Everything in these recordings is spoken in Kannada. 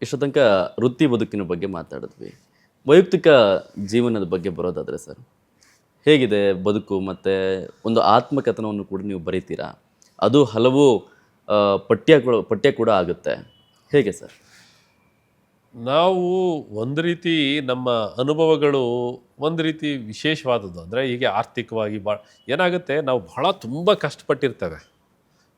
ಇಷ್ಟು ತನಕ ವೃತ್ತಿ ಬದುಕಿನ ಬಗ್ಗೆ ಮಾತಾಡಿದ್ವಿ. ವೈಯಕ್ತಿಕ ಜೀವನದ ಬಗ್ಗೆ ಬರೋದಾದರೆ ಸರ್, ಹೇಗಿದೆ ಬದುಕು? ಮತ್ತು ಒಂದು ಆತ್ಮಕಥನವನ್ನು ಕೂಡ ನೀವು ಬರೀತೀರಾ, ಅದು ಹಲವು ಪಠ್ಯ ಕೂಡ ಆಗುತ್ತೆ. ಹೇಗೆ ಸರ್? ನಾವು ಒಂದು ರೀತಿ ನಮ್ಮ ಅನುಭವಗಳು ಒಂದು ರೀತಿ ವಿಶೇಷವಾದದ್ದು. ಅಂದರೆ ಹೀಗೆ ಆರ್ಥಿಕವಾಗಿ ಏನಾಗುತ್ತೆ, ನಾವು ತುಂಬ ಕಷ್ಟಪಟ್ಟಿರ್ತೇವೆ.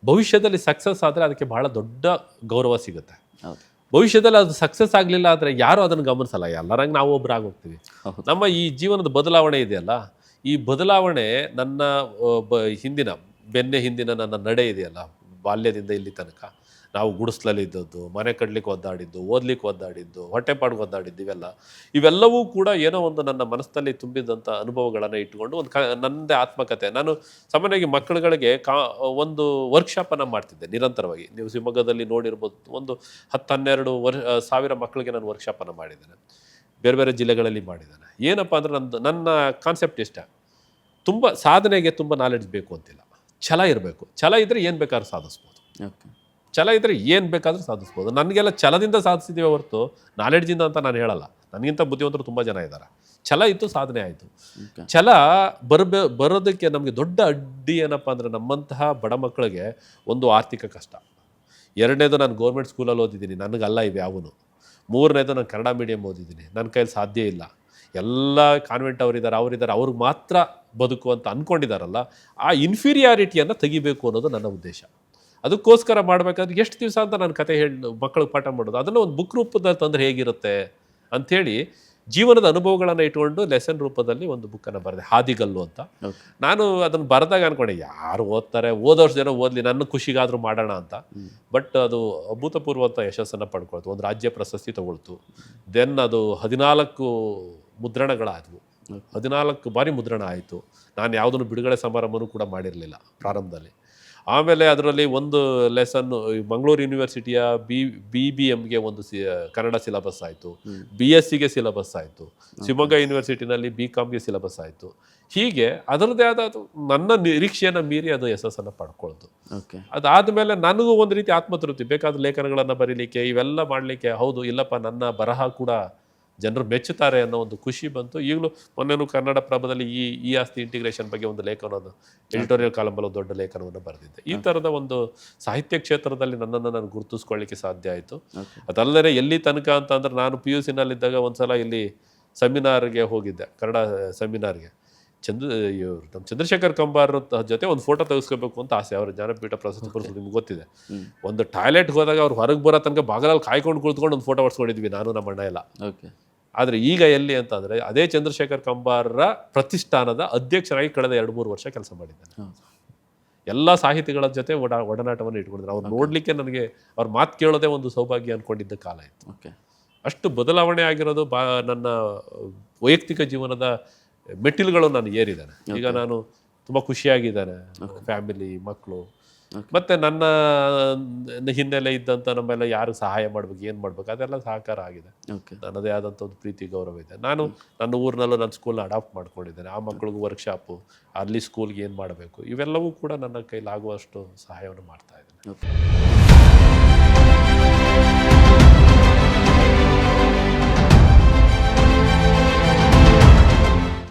ಭವಿಷ್ಯದಲ್ಲಿ ಸಕ್ಸಸ್ ಆದರೆ ಅದಕ್ಕೆ ಬಹಳ ದೊಡ್ಡ ಗೌರವ ಸಿಗುತ್ತೆ. ಹೌದು. ಭವಿಷ್ಯದಲ್ಲಿ ಅದು ಸಕ್ಸಸ್ ಆಗಲಿಲ್ಲ ಆದರೆ ಯಾರೂ ಅದನ್ನು ಗಮನಿಸಲ್ಲ, ಎಲ್ಲರಂಗೆ ನಾವು ಒಬ್ಬರು ಆಗೋಗ್ತೀವಿ. ನಮ್ಮ ಈ ಜೀವನದ ಬದಲಾವಣೆ ಇದೆಯಲ್ಲ, ಈ ಬದಲಾವಣೆ ನನ್ನ ಹಿಂದಿನ ನನ್ನ ನಡೆ ಇದೆಯಲ್ಲ, ಬಾಲ್ಯದಿಂದ ಇಲ್ಲಿ ತನಕ ನಾವು ಗುಡಿಸ್ಲಲ್ಲಿ ಇದ್ದದ್ದು, ಮನೆ ಕಟ್ಲಿಕ್ಕೆ ಒದ್ದಾಡಿದ್ದು, ಓದ್ಲಿಕ್ಕೆ ಒದ್ದಾಡಿದ್ದು, ಹೊಟ್ಟೆಪಾಡಿಗೆ ಒದ್ದಾಡಿದ್ದು, ಇವೆಲ್ಲವೂ ಕೂಡ ಏನೋ ಒಂದು ನನ್ನ ಮನಸ್ಸಿನಲ್ಲಿ ತುಂಬಿದಂಥ ಅನುಭವಗಳನ್ನು ಇಟ್ಟುಕೊಂಡು ಒಂದು ನನ್ನದೇ ಆತ್ಮಕಥೆ. ನಾನು ಸಾಮಾನ್ಯವಾಗಿ ಮಕ್ಕಳುಗಳಿಗೆ ಒಂದು ವರ್ಕ್ಶಾಪನ್ನು ಮಾಡ್ತಿದ್ದೆ ನಿರಂತರವಾಗಿ. ನೀವು ಶಿವಮೊಗ್ಗದಲ್ಲಿ ನೋಡಿರ್ಬೋದು, ಒಂದು 10-12 ಸಾವಿರ ಮಕ್ಕಳಿಗೆ ನಾನು ವರ್ಕ್ಶಾಪನ್ನು ಮಾಡಿದ್ದೇನೆ. ಬೇರೆ ಬೇರೆ ಜಿಲ್ಲೆಗಳಲ್ಲಿ ಮಾಡಿದ್ದೇನೆ. ಏನಪ್ಪ ಅಂದರೆ ನನ್ನ ಕಾನ್ಸೆಪ್ಟ್ ಇಷ್ಟ, ತುಂಬ ಸಾಧನೆಗೆ ತುಂಬ ನಾಲೆಡ್ಜ್ ಬೇಕು ಅಂತಿಲ್ಲ, ಛಲ ಇರಬೇಕು. ಛಲ ಇದ್ದರೆ ಏನು ಬೇಕಾದ್ರೂ ಸಾಧಿಸ್ಬೋದು. ಛಲ ಇದ್ದರೆ ಏನು ಬೇಕಾದರೂ ಸಾಧಿಸ್ಬೋದು. ನನಗೆಲ್ಲ ಛಲದಿಂದ ಸಾಧಿಸಿದ್ದೀವಿ ಹೊರತು ನಾಲೆಡ್ಜಿಂದ ಅಂತ ನಾನು ಹೇಳಲ್ಲ. ನನಗಿಂತ ಬುದ್ಧಿವಂತರು ತುಂಬ ಜನ ಇದ್ದಾರೆ. ಛಲ ಇತ್ತು, ಸಾಧನೆ ಆಯಿತು. ಛಲ ಬರೋದಕ್ಕೆ ನಮಗೆ ದೊಡ್ಡ ಅಡ್ಡಿ ಏನಪ್ಪ ಅಂದರೆ, ನಮ್ಮಂತಹ ಬಡ ಮಕ್ಕಳಿಗೆ ಒಂದು ಆರ್ಥಿಕ ಕಷ್ಟ. ಎರಡನೇದು, ನಾನು ಗೌರ್ಮೆಂಟ್ ಸ್ಕೂಲಲ್ಲಿ ಓದಿದ್ದೀನಿ, ನನಗಲ್ಲ ಇವು ಯಾವನು. ಮೂರನೇದು, ನಾನು ಕನ್ನಡ ಮೀಡಿಯಮ್ ಓದಿದ್ದೀನಿ, ನನ್ನ ಕೈಯಲ್ಲಿ ಸಾಧ್ಯ ಇಲ್ಲ. ಎಲ್ಲ ಕಾನ್ವೆಂಟ್ ಅವರಿದ್ದಾರೆ, ಅವ್ರಿಗೆ ಮಾತ್ರ ಬದುಕು ಅಂತ ಅಂದ್ಕೊಂಡಿದ್ದಾರಲ್ಲ, ಆ ಇನ್ಫೀರಿಯಾರಿಟಿಯನ್ನು ತೆಗಿಬೇಕು ಅನ್ನೋದು ನನ್ನ ಉದ್ದೇಶ. ಅದಕ್ಕೋಸ್ಕರ ಮಾಡಬೇಕಾದ್ರೆ ಎಷ್ಟು ದಿವಸ ಅಂತ ನಾನು ಕತೆ ಮಕ್ಕಳಿಗೆ ಪಾಠ ಮಾಡೋದು, ಅದನ್ನು ಒಂದು ಬುಕ್ ರೂಪದಲ್ಲಿ ತಂದರೆ ಹೇಗಿರುತ್ತೆ ಅಂಥೇಳಿ ಜೀವನದ ಅನುಭವಗಳನ್ನು ಇಟ್ಕೊಂಡು ಲೆಸನ್ ರೂಪದಲ್ಲಿ ಒಂದು ಬುಕ್ಕನ್ನು ಬರೆದೆ, ಹಾದಿಗಲ್ಲು ಅಂತ. ನಾನು ಅದನ್ನು ಬರೆದಾಗ ಅಂದ್ಕೊಂಡೆ, ಯಾರು ಓದ್ತಾರೆ, ಓದೋಷ್ಟು ಜನ ಓದಲಿ, ನನ್ನ ಖುಷಿಗಾದರೂ ಮಾಡೋಣ ಅಂತ. ಬಟ್ ಅದು ಅಭೂತಪೂರ್ವ ಅಂತ ಯಶಸ್ಸನ್ನು ಪಡ್ಕೊಳ್ತು. ಒಂದು ರಾಜ್ಯ ಪ್ರಶಸ್ತಿ ತಗೊಳ್ತು. ದೆನ್ ಅದು 14 ಮುದ್ರಣಗಳಾದವು. 14 ಬಾರಿ ಮುದ್ರಣ ಆಯಿತು. ನಾನು ಯಾವುದನ್ನು ಬಿಡುಗಡೆ ಸಮಾರಂಭನೂ ಕೂಡ ಮಾಡಿರಲಿಲ್ಲ ಪ್ರಾರಂಭದಲ್ಲಿ. ಆಮೇಲೆ ಅದರಲ್ಲಿ ಒಂದು ಲೆಸನ್ನು ಮಂಗಳೂರು ಯೂನಿವರ್ಸಿಟಿಯ BBMಗೆ ಒಂದು ಕನ್ನಡ ಸಿಲೆಬಸ್ ಆಯಿತು, BScಗೆ ಸಿಲೆಬಸ್ ಆಯಿತು, ಶಿವಮೊಗ್ಗ ಯೂನಿವರ್ಸಿಟಿನಲ್ಲಿ BComಗೆ ಸಿಲೆಬಸ್ ಆಯಿತು. ಹೀಗೆ ಅದರದ್ದೇ ಆದ ನನ್ನ ನಿರೀಕ್ಷೆಯನ್ನು ಮೀರಿ ಅದು ಯಶಸ್ಸನ್ನು ಪಡ್ಕೊಳ್ತು. ಅದಾದಮೇಲೆ ನನಗೂ ಒಂದು ರೀತಿ ಆತ್ಮತೃಪ್ತಿ, ಬೇಕಾದ ಲೇಖನಗಳನ್ನು ಬರೀಲಿಕ್ಕೆ, ಇವೆಲ್ಲ ಮಾಡಲಿಕ್ಕೆ. ಹೌದು, ಇಲ್ಲಪ್ಪ, ನನ್ನ ಬರಹ ಕೂಡ ಜನರು ಮೆಚ್ಚುತ್ತಾರೆ ಅನ್ನೋ ಒಂದು ಖುಷಿ ಬಂತು. ಈಗಲೂ ಮೊನ್ನೆನೂ ಕನ್ನಡ ಪ್ರಭದಲ್ಲಿ ಈ ಆಸ್ತಿ ಇಂಟಿಗ್ರೇಷನ್ ಬಗ್ಗೆ ಒಂದು ಲೇಖನವನ್ನು, ಎಡಿಟೋರಿಯಲ್ ಕಾಲಂಬಲ್ಲಿ ದೊಡ್ಡ ಲೇಖನವನ್ನು ಬರೆದಿದ್ದೆ. ಈ ಥರದ ಒಂದು ಸಾಹಿತ್ಯ ಕ್ಷೇತ್ರದಲ್ಲಿ ನನ್ನನ್ನು ನಾನು ಗುರುತಿಸ್ಕೊಳ್ಳಿಕ್ಕೆ ಸಾಧ್ಯ ಆಯಿತು. ಅದಲ್ಲದೆ ಎಲ್ಲಿ ತನಕ ಅಂತಂದ್ರೆ, ನಾನು PUCನಲ್ಲಿದ್ದಾಗ ಒಂದ್ಸಲ ಇಲ್ಲಿ ಸೆಮಿನಾರ್ಗೆ ಹೋಗಿದ್ದೆ, ಕನ್ನಡ ಸೆಮಿನಾರ್ಗೆ. ನಮ್ಮ ಚಂದ್ರಶೇಖರ್ ಕಂಬಾರ್ ಜೊತೆ ಒಂದು ಫೋಟೋ ತೆಗೆಸ್ಕೋಬೇಕು ಅಂತ ಆಸೆ. ಅವರು ಜ್ಞಾನಪೀಠ ಪ್ರಶಸ್ತಿ ಪುರಸ್ಕೃತ, ನಿಮ್ಗೆ ಗೊತ್ತಿದೆ. ಒಂದು ಟಾಯ್ಲೆಟ್ಗೆ ಹೋದಾಗ ಅವ್ರು ಹೊರಗೆ ಬರೋ ತನಕ ಬಾಗಲಲ್ಲಿ ಕಾಯ್ಕೊಂಡು ಕುಳಿತುಕೊಂಡು ಒಂದು ಫೋಟೋ ಹೊಡ್ಸ್ಕೊಂಡಿದ್ವಿ, ನಾನು ನಮ್ಮ ಅಣ್ಣ ಎಲ್ಲ. ಆದರೆ ಈಗ ಎಲ್ಲಿ ಅಂತಂದರೆ, ಅದೇ ಚಂದ್ರಶೇಖರ್ ಕಂಬಾರರ ಪ್ರತಿಷ್ಠಾನದ ಅಧ್ಯಕ್ಷರಾಗಿ ಕಳೆದ 2-3 ವರ್ಷ ಕೆಲಸ ಮಾಡಿದ್ದಾನೆ. ಎಲ್ಲ ಸಾಹಿತಿಗಳ ಜೊತೆ ಒಡನಾಟವನ್ನು ಇಟ್ಕೊಂಡಿದ್ದಾರೆ. ಅವ್ರು ನೋಡಲಿಕ್ಕೆ ನನಗೆ ಅವ್ರ ಮಾತು ಕೇಳೋದೇ ಒಂದು ಸೌಭಾಗ್ಯ ಅಂದ್ಕೊಂಡಿದ್ದ ಕಾಲ ಇತ್ತು. ಅಷ್ಟು ಬದಲಾವಣೆ ಆಗಿರೋದು ನನ್ನ ವೈಯಕ್ತಿಕ ಜೀವನದ ಮೆಟ್ಟಿಲುಗಳು ನಾನು ಏರಿದ್ದಾನೆ. ಈಗ ನಾನು ತುಂಬ ಖುಷಿಯಾಗಿದ್ದಾನೆ. ಫ್ಯಾಮಿಲಿ, ಮಕ್ಕಳು, ಮತ್ತು ನನ್ನ ಹಿನ್ನೆಲೆ ಇದ್ದಂಥ ನಮ್ಮೆಲ್ಲ ಯಾರು ಸಹಾಯ ಮಾಡ್ಬೇಕು, ಏನು ಮಾಡ್ಬೇಕು, ಅದೆಲ್ಲ ಸಹಕಾರ ಆಗಿದೆ. ನನ್ನದೇ ಆದಂಥ ಒಂದು ಪ್ರೀತಿ, ಗೌರವ ಇದೆ. ನಾನು ನನ್ನ ಊರಿನಲ್ಲೂ ನನ್ನ ಸ್ಕೂಲ್ನ ಅಡಾಪ್ಟ್ ಮಾಡ್ಕೊಂಡಿದ್ದೇನೆ. ಆ ಮಕ್ಕಳಿಗೂ ವರ್ಕ್ಶಾಪು, ಅಲ್ಲಿ ಸ್ಕೂಲ್ಗೆ ಏನು ಮಾಡಬೇಕು, ಇವೆಲ್ಲವೂ ಕೂಡ ನನ್ನ ಕೈಲಾಗುವಷ್ಟು ಸಹಾಯವನ್ನು ಮಾಡ್ತಾ ಇದ್ದೇನೆ.